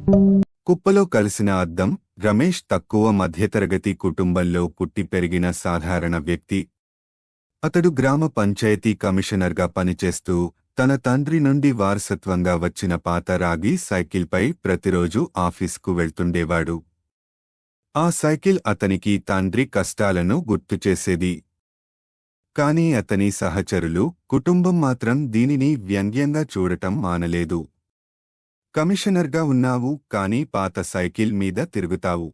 కుప్పలో కలిసిన అద్దం. రమేష్ తక్కువ మధ్యతరగతి కుటుంబంలో పుట్టి పెరిగిన సాధారణ వ్యక్తి. అతడు గ్రామ పంచాయతీ కమిషనర్గా పనిచేస్తూ తన తండ్రి నుండి వారసత్వంగా వచ్చిన పాత రాగి సైకిల్పై ప్రతిరోజూ ఆఫీస్కు వెళ్తుండేవాడు. ఆ సైకిల్ అతనికి తండ్రి కష్టాలను గుర్తుచేసేది. కాని అతని సహచరులు, కుటుంబం మాత్రం దీనిని వ్యంగ్యంగా చూడటం మానలేదు. కమిషనర్గా ఉన్నావు, కాని పాత సైకిల్ మీద తిరుగుతావు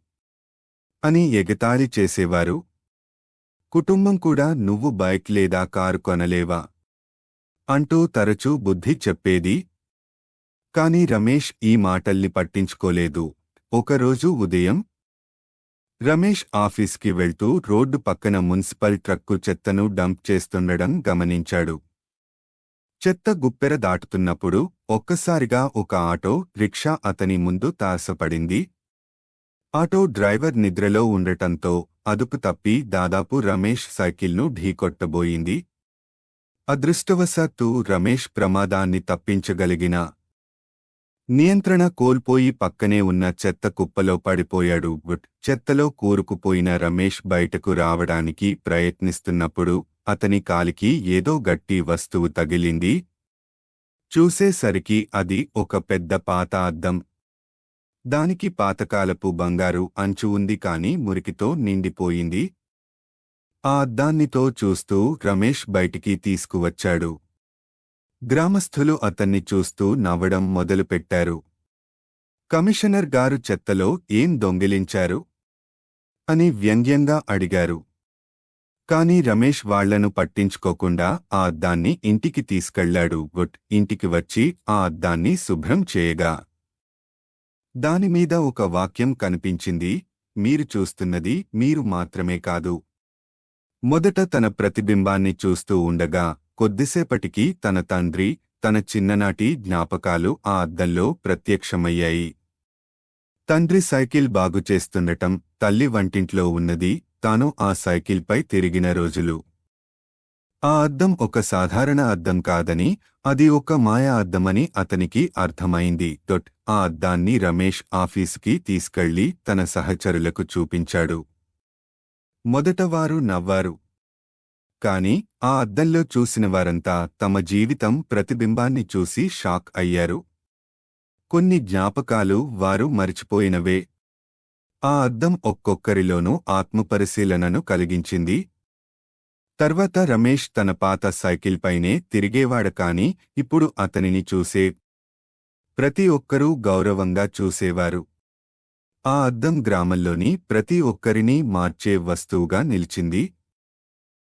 అని ఎగతాళి చేసేవారు. కుటుంబం కూడా నువ్వు బైక్ లేదా కారు కొనలేవా అంటూ తరచూ బుద్ధి చెప్పేది. కాని రమేష్ ఈ మాటల్ని పట్టించుకోలేదు. ఒకరోజు ఉదయం రమేష్ ఆఫీస్కి వెళ్తూ రోడ్డు పక్కన మున్సిపల్ ట్రక్కు చెత్తను డంప్ చేస్తుండడం గమనించాడు. చెత్త గుప్పెర దాటుతున్నప్పుడు ఒక్కసారిగా ఒక ఆటో రిక్షా అతని ముందు తారసపడింది. ఆటో డ్రైవర్ నిద్రలో ఉండటంతో అదుపు తప్పి దాదాపు రమేష్ సైకిల్ను ఢీకొట్టబోయింది. అదృష్టవశాత్తు రమేష్ ప్రమాదాన్ని తప్పించగలిగినా నియంత్రణ కోల్పోయి పక్కనే ఉన్న చెత్త కుప్పలో పడిపోయాడు. చెత్తలో కూరుకుపోయిన రమేష్ బయటకు రావడానికి ప్రయత్నిస్తున్నప్పుడు అతని కాలికి ఏదో గట్టి వస్తువు తగిలింది. చూసేసరికి అది ఒక పెద్ద పాత అద్దం. దానికి పాతకాలపు బంగారు అంచు ఉంది, కాని మురికితో నిండిపోయింది. ఆ అద్దాన్నితో చూస్తూ రమేష్ బయటికి తీసుకువచ్చాడు. గ్రామస్థులు అతన్ని చూస్తూ నవ్వడం మొదలుపెట్టారు. కమిషనర్ గారు చెత్తలో ఏం దొంగిలించారు అని వ్యంగ్యంగా అడిగారు. కాని రమేష్ వాళ్లను పట్టించుకోకుండా ఆ అద్దాన్ని ఇంటికి తీసుకెళ్లాడు. ఇంటికి వచ్చి ఆ అద్దాన్ని శుభ్రం చేయగా దానిమీద ఒక వాక్యం కనిపించింది: మీరు చూస్తున్నది మీరు మాత్రమే కాదు. మొదట తన ప్రతిబింబాన్ని చూస్తూ ఉండగా కొద్దిసేపటికి తన తండ్రి, తన చిన్ననాటి జ్ఞాపకాలు ఆ అద్దంలో ప్రత్యక్షమయ్యాయి. తండ్రి సైకిల్ బాగుచేస్తుండటం, తల్లి వంటింట్లో ఉన్నది, తాను ఆ సైకిల్పై తిరిగిన రోజులు. ఆ అద్దం ఒక సాధారణ అద్దం కాదని, అది ఒక మాయా అద్దమని అతనికి అర్థమైంది. ఆ అద్దాన్ని రమేష్ ఆఫీసుకి తీసుకెళ్లి తన సహచరులకు చూపించాడు. మొదట వారు నవ్వారు. కాని ఆ అద్దంలో చూసినవారంతా తమ జీవితం ప్రతిబింబాన్ని చూసి షాక్ అయ్యారు. కొన్ని జ్ఞాపకాలు వారు మరిచిపోయినవే. ఆ అద్దం ఒక్కొక్కరిలోనూ ఆత్మపరిశీలనను కలిగించింది. తర్వాత రమేష్ తన పాత సైకిల్పైనే తిరిగేవాడు, కాని ఇప్పుడు అతనిని చూసే ప్రతి ఒక్కరూ గౌరవంగా చూసేవారు. ఆ అద్దం గ్రామంలోని ప్రతి ఒక్కరినీ మార్చే వస్తువుగా నిలిచింది.